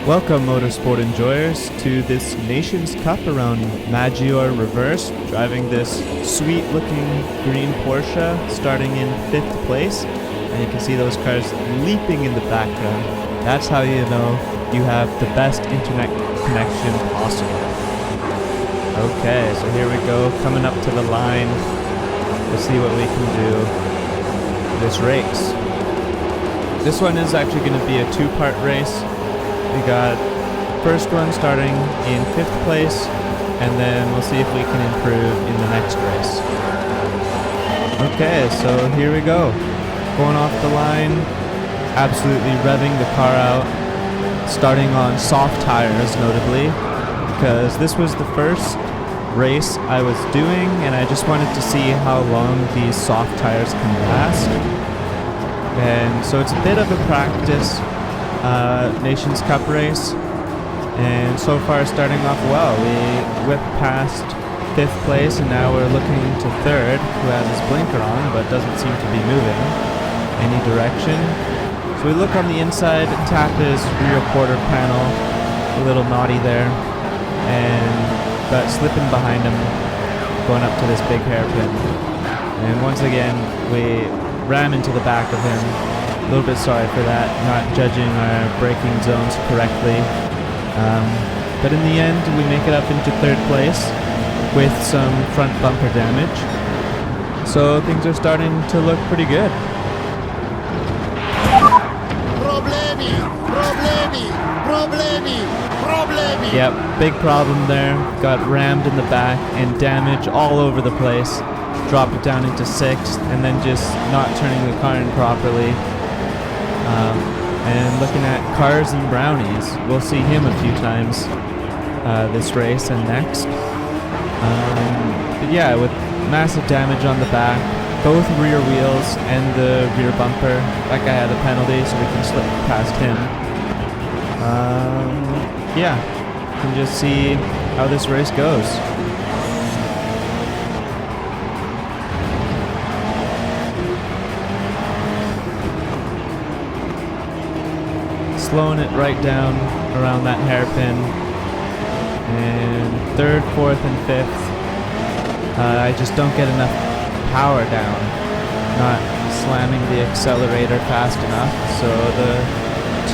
Welcome, motorsport enjoyers, to this Nations Cup around Maggiore Reverse, driving this sweet-looking green Porsche, starting in 5th place. And you can see those cars leaping in the background. That's how you know you have the best internet connection possible. Okay, so here we go, coming up to the line. Let's see what we can do this race. This one is actually going to be a two-part race. We got first one starting in 5th place, and then we'll see if we can improve in the next race. Okay, so here we go. Going off the line, absolutely revving the car out, starting on soft tires notably, because this was the first race I was doing, and I just wanted to see how long these soft tires can last. And so it's a bit of a practice Nations Cup race, and so far starting off well. We whipped past 5th place, and now we're looking to 3rd, who has his blinker on but doesn't seem to be moving any direction. So we look on the inside, tap his rear quarter panel, a little naughty there, and got slipping behind him going up to this big hairpin. And once again we ram into the back of him. A little bit sorry for that, not judging our braking zones correctly. But in the end, we make it up into 3rd place with some front bumper damage. So things are starting to look pretty good. Problemi. Yep, big problem there. Got rammed in the back and damage all over the place. Dropped it down into 6th, and then just not turning the car in properly. And looking at Cars and Brownies, we'll see him a few times this race and next. But yeah, with massive damage on the back, both rear wheels and the rear bumper. That guy had a penalty, so we can slip past him. Yeah, you can just see how this race goes. Slowing it right down around that hairpin, and 3rd, 4th, and 5th. I just don't get enough power down, not slamming the accelerator fast enough, so the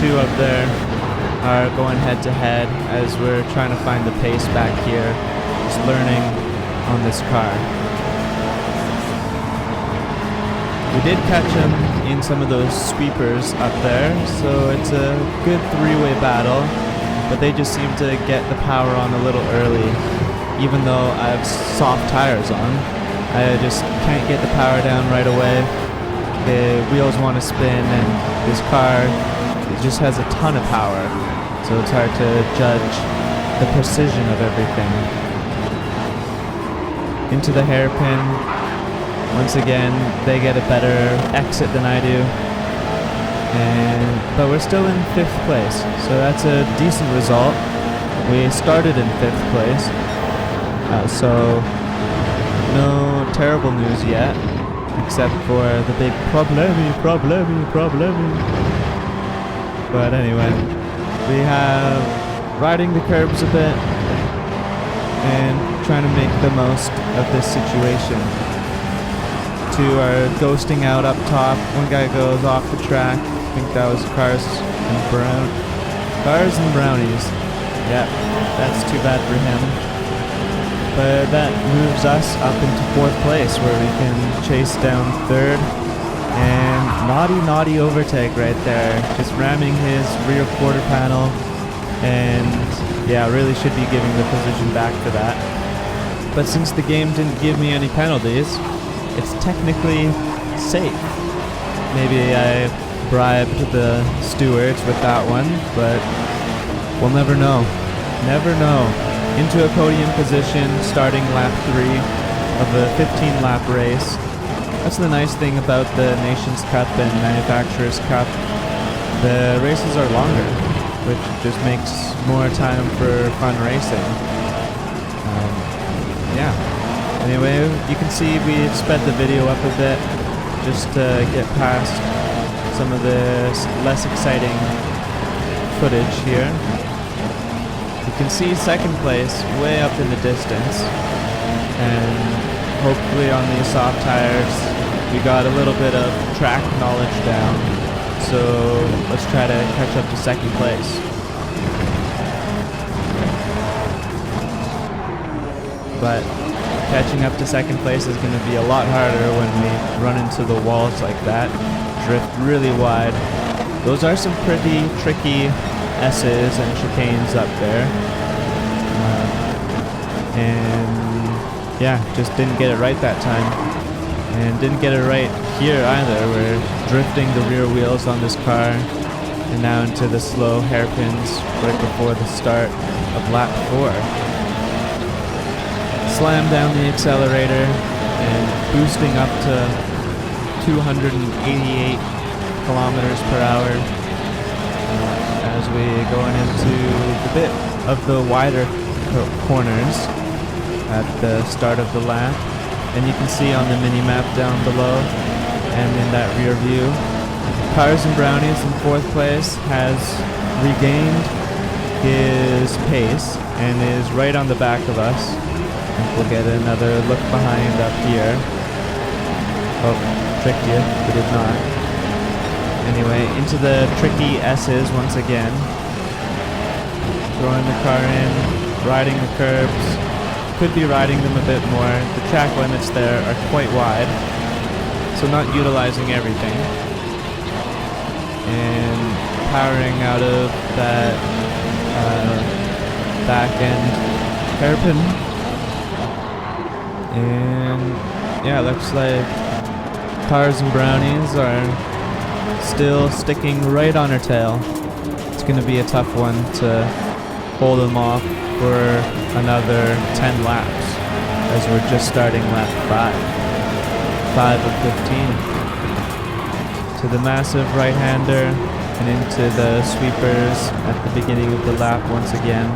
two up there are going head to head as we're trying to find the pace back here, just learning on this car. We did catch him in some of those sweepers up there, so it's a good 3-way battle, but they just seem to get the power on a little early. Even though I have soft tires on, I just can't get the power down right away. The wheels want to spin, and this car, it just has a ton of power, so it's hard to judge the precision of everything. Into the hairpin. Once again, they get a better exit than I do, but we're still in 5th place, so that's a decent result. We started in 5th place, so no terrible news yet, except for the big problemi. But anyway, we have riding the curbs a bit and trying to make the most of this situation. Two are ghosting out up top. One guy goes off the track. I think that was Cars and Brownies. Yep, that's too bad for him. But that moves us up into 4th place, where we can chase down 3rd. And naughty overtake right there. Just ramming his rear quarter panel. And yeah, really should be giving the position back for that. But since the game didn't give me any penalties, it's technically safe. Maybe I bribed the stewards with that one, but we'll never know. Never know. Into a podium position, starting lap 3 of a 15-lap race. That's the nice thing about the Nations Cup and Manufacturers Cup. The races are longer, which just makes more time for fun racing. Yeah. Anyway, you can see we've sped the video up a bit just to get past some of the less exciting footage here. You can see second place way up in the distance, and hopefully on these soft tires we got a little bit of track knowledge down, so let's try to catch up to second place. But catching up to second place is going to be a lot harder when we run into the walls like that, drift really wide. Those are some pretty tricky S's and chicanes up there. And yeah, just didn't get it right that time. And didn't get it right here either. We're drifting the rear wheels on this car and now into the slow hairpins right before the start of lap 4. Slam down the accelerator and boosting up to 288 kilometers per hour as we going into the bit of the wider corners at the start of the lap. And you can see on the mini-map down below and in that rear view, Cars and Brownies in 4th place has regained his pace and is right on the back of us. I think we'll get another look behind up here. Oh, tricked you, we did not. Anyway, into the tricky S's once again. Throwing the car in, riding the curbs. Could be riding them a bit more. The track limits there are quite wide, so not utilizing everything. And powering out of that back end hairpin. And yeah, looks like Cars and Brownies are still sticking right on her tail. It's going to be a tough one to hold them off for another 10 laps, as we're just starting lap 5 of 15. To the massive right-hander and into the sweepers at the beginning of the lap once again.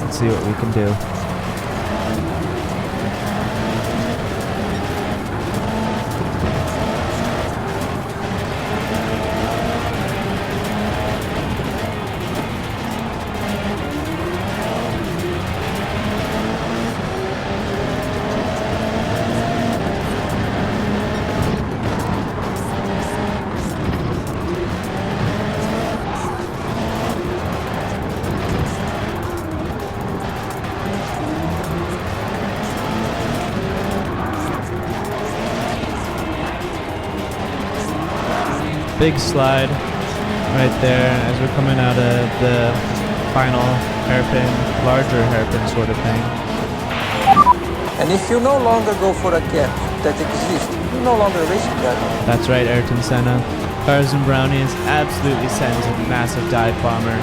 Let's see what we can do. Big slide right there as we're coming out of the final hairpin, larger hairpin sort of thing. And if you no longer go for a gap that exists, you're no longer racing that. That's right, Ayrton Senna. Cars and Brownies absolutely sends a massive dive bomber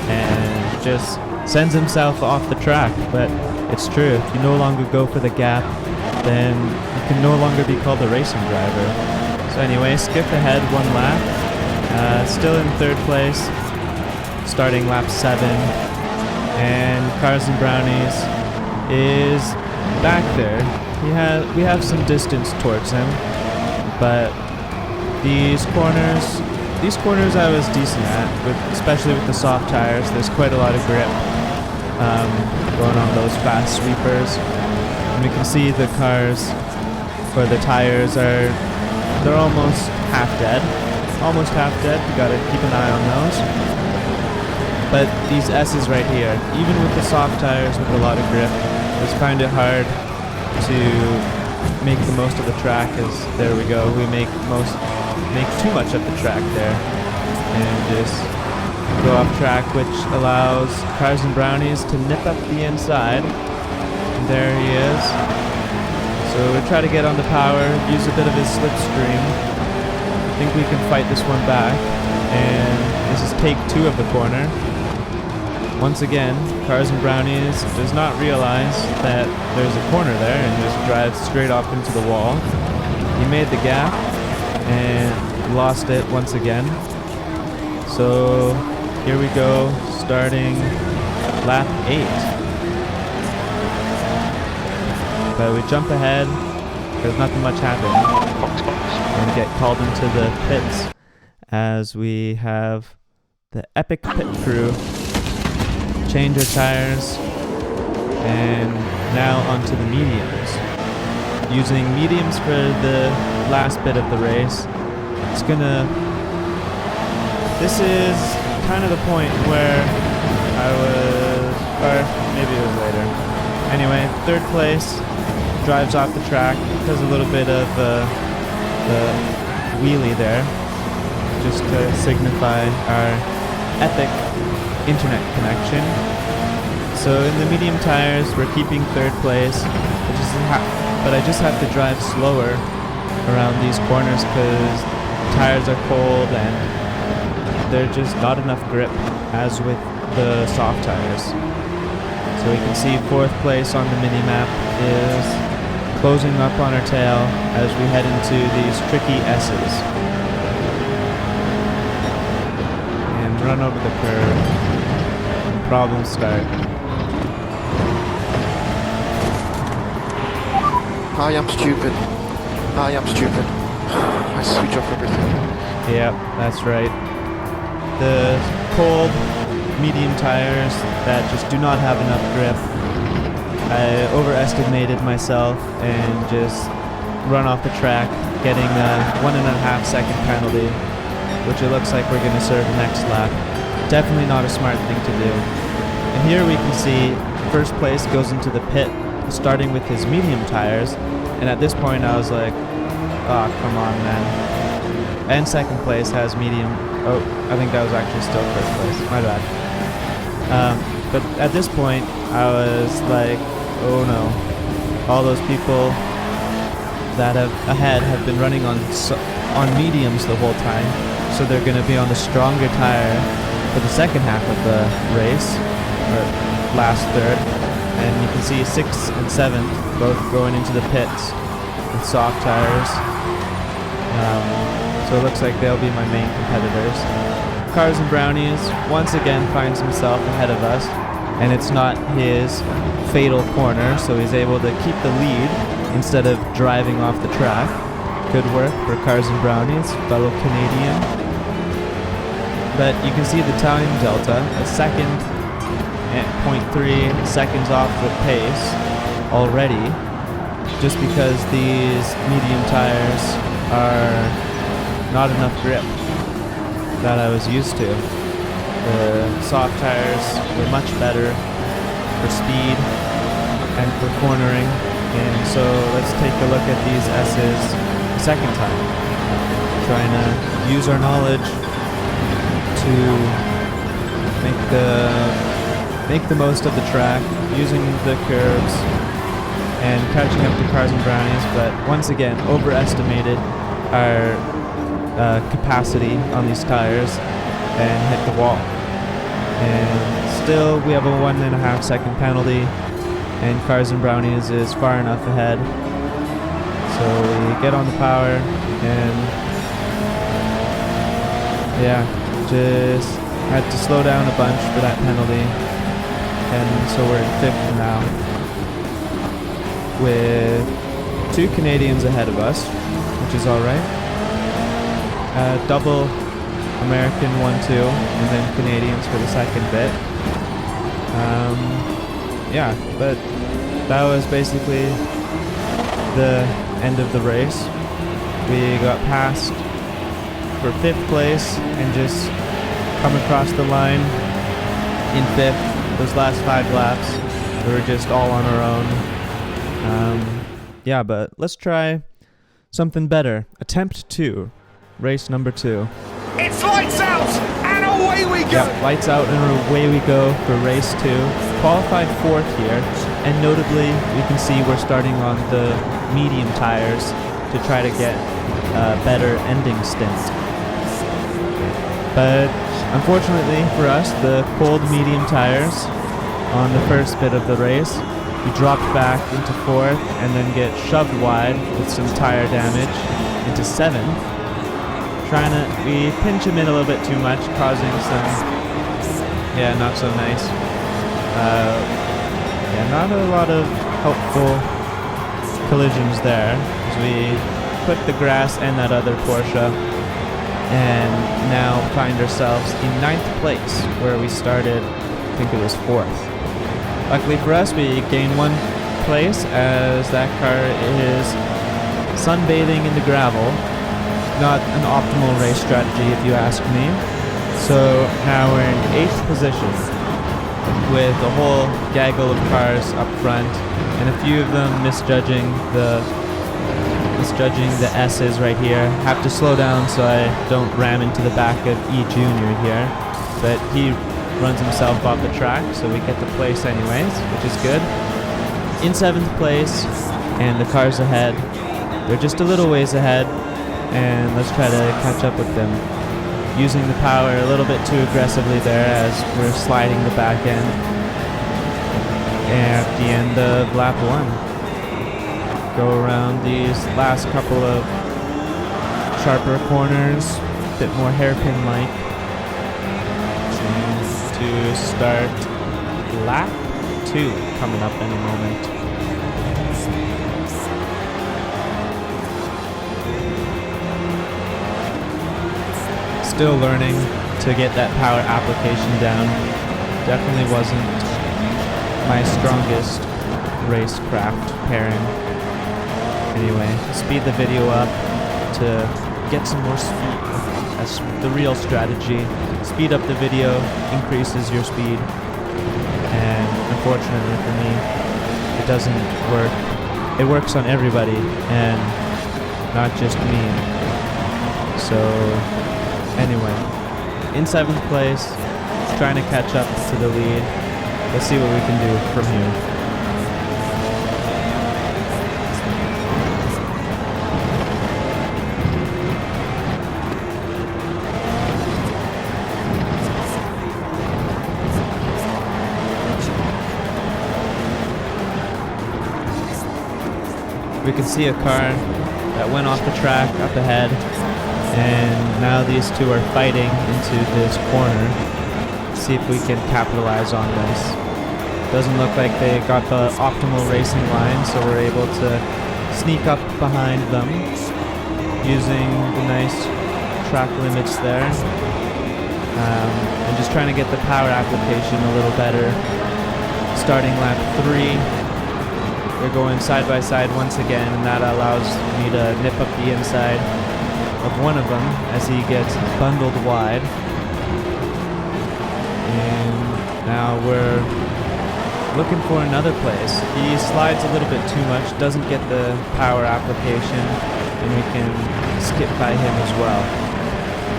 and just sends himself off the track. But it's true, if you no longer go for the gap, then you can no longer be called a racing driver. So anyway, skip ahead 1 lap, still in 3rd place, starting lap 7, and Cars and Brownies is back there. We have some distance towards him, but these corners I was decent at, especially with the soft tires. There's quite a lot of grip going on those fast sweepers, and we can see the cars for the tires they're almost half dead. Almost half dead, we gotta keep an eye on those. But these S's right here, even with the soft tires with a lot of grip, it's kind of hard to make the most of the track, as there we go, we make too much of the track there and just go off track, which allows Cars and Brownies to nip up the inside. And there he is. So we try to get on the power, use a bit of his slipstream. I think we can fight this one back. And this is take 2 of the corner. Once again, Cars and Brownies does not realize that there's a corner there and just drives straight off into the wall. He made the gap and lost it once again. So here we go, starting lap 8. But we jump ahead because nothing much happened and get called into the pits as we have the epic pit crew change our tires, and now onto the mediums. Using mediums for the last bit of the race. This is kind of the point where or maybe it was later. Anyway, third place, drives off the track, does a little bit of the wheelie there, just to signify our epic internet connection. So in the medium tires, we're keeping third place, but I just have to drive slower around these corners because tires are cold and they're just not enough grip, as with the soft tires. So we can see fourth place on the mini-map is closing up on our tail as we head into these tricky S's. And run over the curve. Problems start. I am stupid. I am stupid. I switch off everything. Yep, that's right. The cold medium tires that just do not have enough grip. I overestimated myself and just run off the track, getting a 1.5 second penalty, which it looks like we're going to serve next lap. Definitely not a smart thing to do. And here we can see first place goes into the pit, starting with his medium tires, and at this point I was like, oh, come on, man. And second place has medium. Oh, I think that was actually still first place. My bad. But at this point, I was like, oh no. All those people that have been running on mediums the whole time, so they're going to be on the stronger tire for the second half of the race, or last third. And you can see 6th and 7th both going into the pits with soft tires. So it looks like they'll be my main competitors. Cars and Brownies once again finds himself ahead of us, and it's not his fatal corner, so he's able to keep the lead instead of driving off the track. Good work for Cars and Brownies, fellow Canadian. But you can see the time delta, a second and 0.3 seconds off the pace already, just because these medium tires are not enough grip that I was used to. The soft tires were much better for speed and for cornering, and so let's take a look at these S's a second time. Trying to use our knowledge to make the most of the track, using the curves and catching up to Cars and Brownies, but once again overestimated our capacity on these tires and hit the wall. And still we have a 1.5 second penalty, and Cars and Brownies is far enough ahead. So we get on the power, and yeah, just had to slow down a bunch for that penalty. And so we're in 5th now, with 2 Canadians ahead of us, which is alright. Double American 1-2, and then Canadians for the second bit. Yeah, but that was basically the end of the race. We got passed for 5th place and just come across the line in 5th. Those last 5 laps, we were just all on our own. Yeah, but let's try something better. Attempt 2. Race number 2. It's lights out and away we go! Yep, lights out and away we go for race 2. Qualified 4th here, and notably we can see we're starting on the medium tires to try to get a better ending stint. But unfortunately for us, the cold medium tires on the first bit of the race, we dropped back into 4th and then get shoved wide with some tire damage into 7th. We pinch him in a little bit too much, causing some, not so nice. Not a lot of helpful collisions there, as we put the grass and that other Porsche and now find ourselves in 9th place, where we started, I think it was 4th. Luckily for us, we gained 1 place as that car is sunbathing in the gravel. Not an optimal race strategy if you ask me. So now we're in 8th position with a whole gaggle of cars up front and a few of them misjudging the S's right here. Have to slow down so I don't ram into the back of E Junior here, but he runs himself off the track, so we get the place anyways, which is good. In 7th place, and the cars ahead. They're just a little ways ahead, and let's try to catch up with them. Using the power a little bit too aggressively there as we're sliding the back end at the end of lap 1. Go around these last couple of sharper corners, a bit more hairpin-like, to start lap 2 coming up any moment. Still learning to get that power application down. Definitely wasn't my strongest racecraft pairing. Anyway, speed the video up to get some more speed. That's the real strategy. Speed up the video, increases your speed. And unfortunately for me, it doesn't work. It works on everybody and not just me. So anyway, in 7th place, trying to catch up to the lead. Let's see what we can do from here. We can see a car that went off the track up ahead, and now these two are fighting into this corner. See if we can capitalize on this. Doesn't look like they got the optimal racing line, so we're able to sneak up behind them using the nice track limits there, and just trying to get the power application a little better. Starting lap 3. They're going side by side once again, and that allows me to nip up the inside of one of them as he gets bundled wide. And now we're looking for another place. He slides a little bit too much, doesn't get the power application, and we can skip by him as well.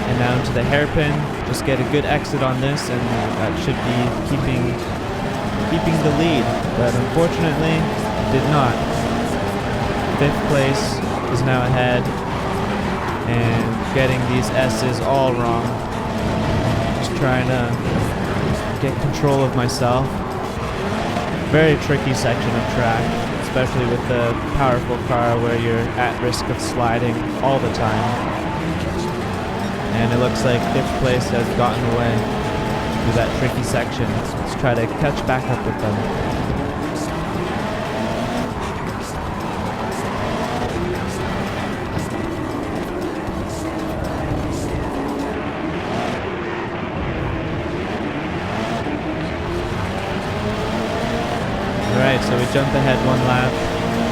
And now into the hairpin, just get a good exit on this, and that should be keeping the lead, but unfortunately did not. 5th place is now ahead, and getting these S's all wrong. Just trying to get control of myself. Very tricky section of track, especially with the powerful car where you're at risk of sliding all the time. And it looks like 5th place has gotten away through that tricky section. Let's try to catch back up with them. Alright, so we jumped ahead 1 lap.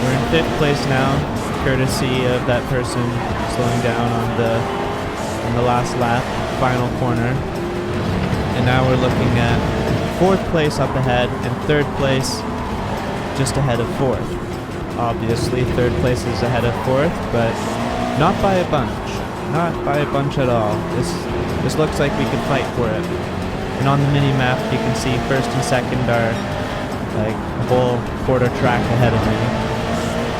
We're in 5th place now, courtesy of that person slowing down on the last lap, final corner. And now we're looking at 4th place up ahead and 3rd place just ahead of 4th. Obviously 3rd place is ahead of 4th, but not by a bunch. Not by a bunch at all. This looks like we could fight for it. And on the mini map you can see 1st and 2nd are like a whole quarter track ahead of me.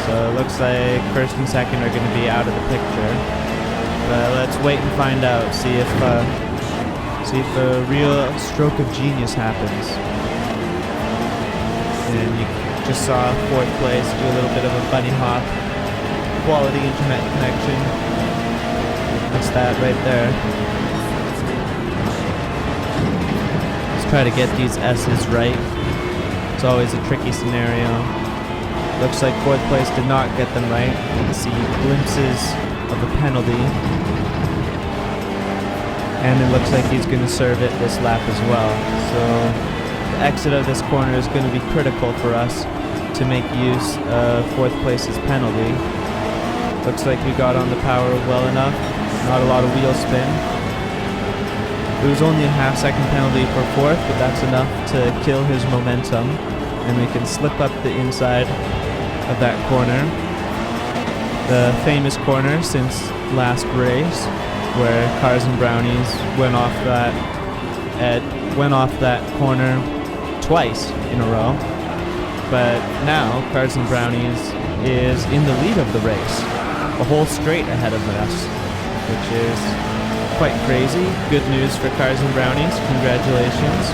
So it looks like 1st and 2nd are going to be out of the picture. But let's wait and find out, see if a real stroke of genius happens. And you just saw 4th place do a little bit of a bunny hop. Quality internet connection. That's that right there. Let's try to get these S's right. It's always a tricky scenario. Looks like 4th place did not get them right. You can see glimpses of the penalty. and it looks like he's going to serve it this lap as well. So the exit of this corner is going to be critical for us to make use of 4th place's penalty. Looks like we got on the power well enough, not a lot of wheel spin. It was only a half-second penalty for 4th, but that's enough to kill his momentum, and we can slip up the inside of that corner. The famous corner since last race, where Cars and Brownies went off that corner twice in a row. But now Cars and Brownies is in the lead of the race, a whole straight ahead of us, which is quite crazy. Good news for Cars and Brownies. Congratulations.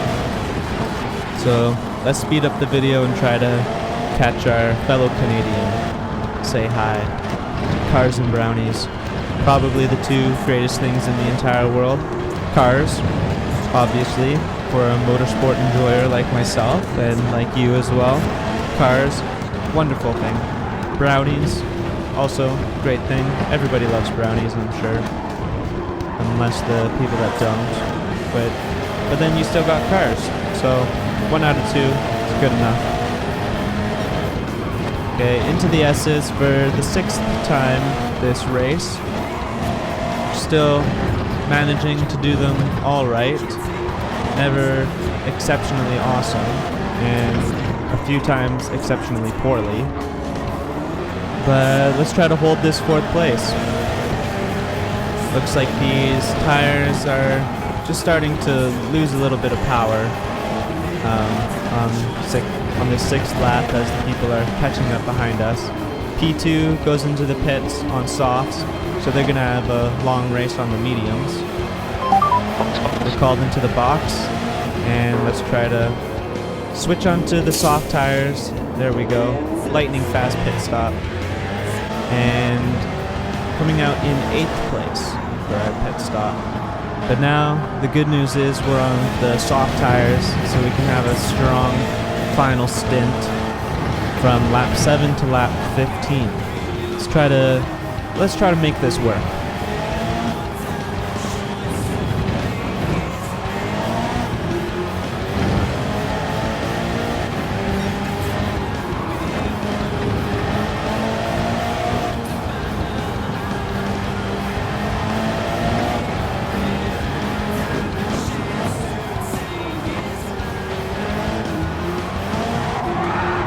So let's speed up the video and try to catch our fellow Canadian. Say hi. Cars and Brownies. Probably the 2 greatest things in the entire world. Cars, obviously, for a motorsport enjoyer like myself and like you as well. Cars, wonderful thing. Brownies, also great thing. Everybody loves brownies, I'm sure. Unless the people that don't. But then you still got cars. So 1 out of 2 is good enough. Okay, into the S's for the 6th time this race. Still managing to do them all right. Never exceptionally awesome, and a few times exceptionally poorly. But let's try to hold this 4th place. Looks like these tires are just starting to lose a little bit of power on the 6th lap as the people are catching up behind us. P2 goes into the pits on softs, so they're going to have a long race on the mediums. We're called into the box, and let's try to switch onto the soft tires. There we go. Lightning fast pit stop. And coming out in 8th place for our pit stop. But now the good news is we're on the soft tires, so we can have a strong final stint from lap 7 to lap 15. Let's try to make this work.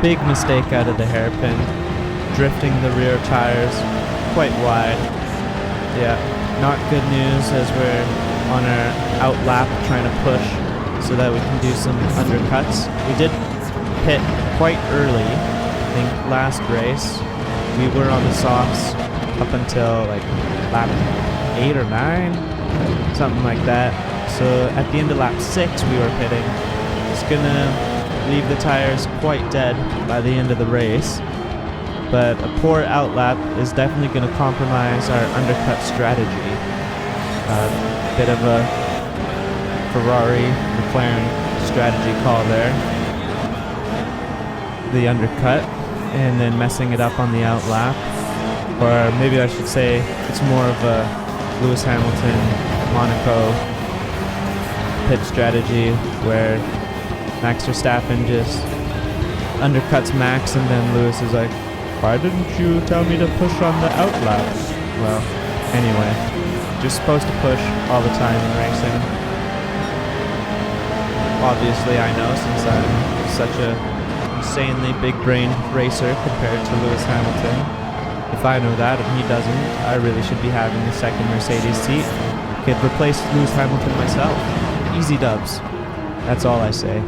Big mistake out of the hairpin, drifting the rear tires quite wide. Yeah, not good news as we're on our out lap trying to push so that we can do some undercuts. We did pit quite early. I think last race we were on the softs up until like lap 8 or 9, something like that. So at the end of lap 6 we were pitting. It's gonna leave the tires quite dead by the end of the race, but a poor outlap is definitely going to compromise our undercut strategy. A bit of a Ferrari McLaren strategy call there. The undercut and then messing it up on the outlap, or maybe I should say it's more of a Lewis Hamilton Monaco pit strategy where Max Verstappen just undercuts Max, and then Lewis is like, why didn't you tell me to push on the outlap? Well, anyway, you're supposed to push all the time in racing. Obviously I know, since I'm such a insanely big-brained racer compared to Lewis Hamilton. If I know that and he doesn't, I really should be having the 2nd Mercedes seat. Could replace Lewis Hamilton myself. Easy dubs. That's all I say.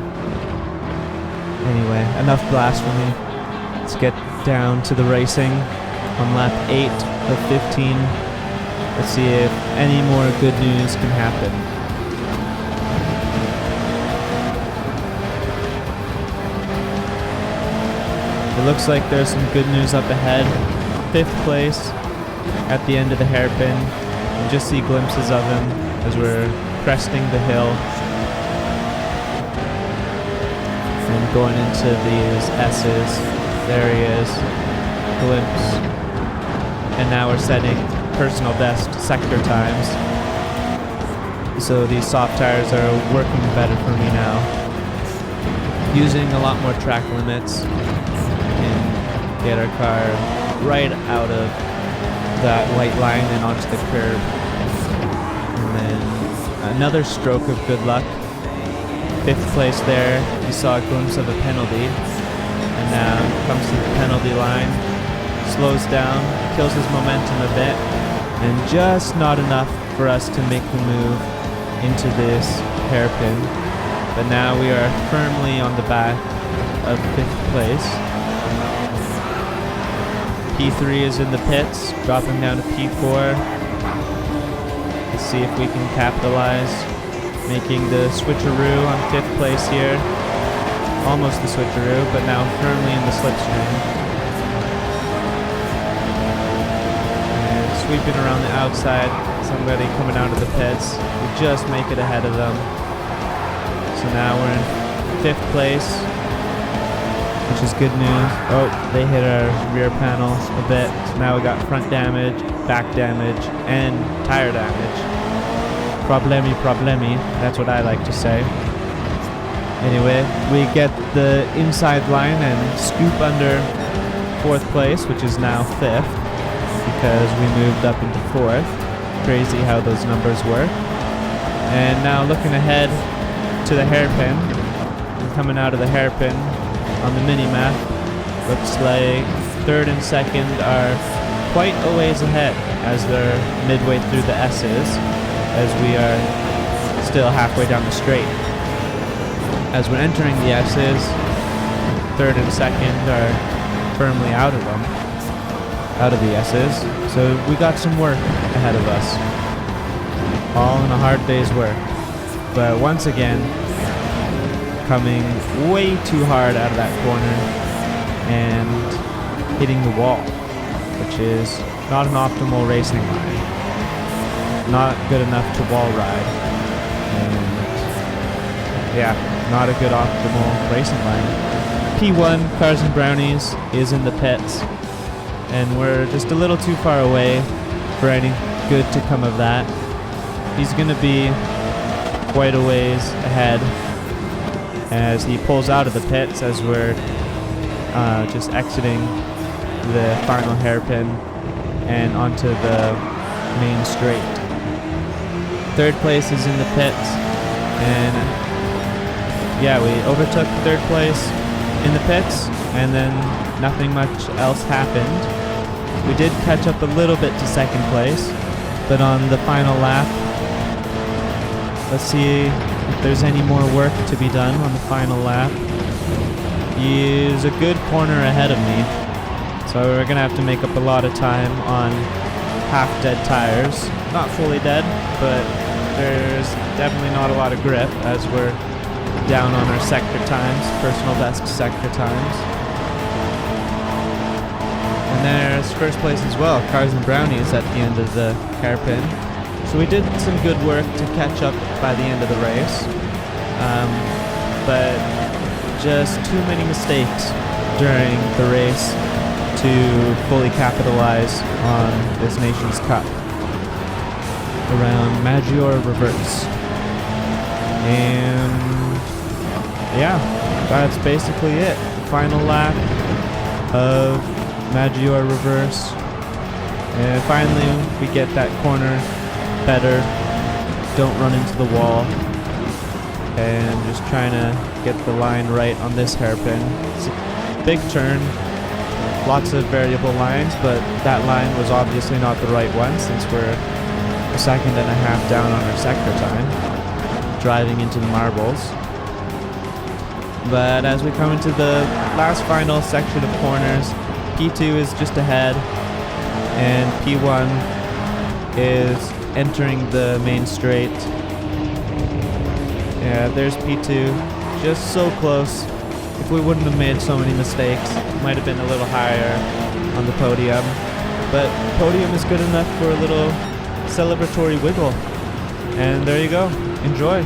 Anyway, enough blasphemy. Let's get down to the racing on lap 8 of 15. Let's see if any more good news can happen. It looks like there's some good news up ahead. 5th place at the end of the hairpin. You just see glimpses of him as we're cresting the hill. And going into these S's, there he is, glimpse. And now we're setting personal best sector times. So these soft tires are working better for me now. Using a lot more track limits and get our car right out of that white line and onto the curb. And then another stroke of good luck. 5th place there. You saw a glimpse of a penalty. And now comes to the penalty line. Slows down, kills his momentum a bit, and just not enough for us to make the move into this hairpin. But now we are firmly on the back of 5th place. P3 is in the pits, dropping down to P4. Let's see if we can capitalize, making the switcheroo on 5th place here. Almost the switcheroo, but now firmly in the slipstream. And sweeping around the outside, somebody coming out of the pits. We just make it ahead of them. So now we're in 5th place, which is good news. Oh, they hit our rear panel a bit. So now we got front damage, back damage, and tire damage. Problemi, that's what I like to say. Anyway, we get the inside line and scoop under 4th place, which is now 5th, because we moved up into 4th. Crazy how those numbers work. And now looking ahead to the hairpin, coming out of the hairpin on the mini-map, looks like 3rd and 2nd are quite a ways ahead as they're midway through the S's, as we are still halfway down the straight. As we're entering the S's, 3rd and 2nd are firmly out of them, out of the S's. So we got some work ahead of us, all in a hard day's work. But once again, coming way too hard out of that corner and hitting the wall, which is not an optimal racing line. Not good enough to wall ride. And yeah, not a good optimal racing line. P1, Cars and Brownies, is in the pits, and we're just a little too far away for any good to come of that. He's going to be quite a ways ahead as he pulls out of the pits as we're just exiting the final hairpin and onto the main straight. 3rd place is in the pits, and yeah, we overtook 3rd place in the pits, and then nothing much else happened. We did catch up a little bit to 2nd place, but on the final lap, let's see if there's any more work to be done on the final lap. He's a good corner ahead of me, so we're gonna have to make up a lot of time on half-dead tires. Not fully dead, but there's definitely not a lot of grip as we're down on our sector times, personal best sector times. And there's 1st place as well, Cars and Brownies at the end of the hairpin. So we did some good work to catch up by the end of the race, but just too many mistakes during the race to fully capitalize on this Nations Cup around Maggiore Reverse. And yeah, that's basically it. Final lap of Maggiore Reverse, and finally we get that corner better, don't run into the wall, and just trying to get the line right on this hairpin. It's a big turn, lots of variable lines, but that line was obviously not the right one since we're a 2.5 seconds down on our sector time, driving into the marbles. But as we come into the last final section of corners, P2 is just ahead, and P1 is entering the main straight. Yeah, there's P2, just so close. If we wouldn't have made so many mistakes, might have been a little higher on the podium. But podium is good enough for a little celebratory wiggle. And there you go. Enjoy.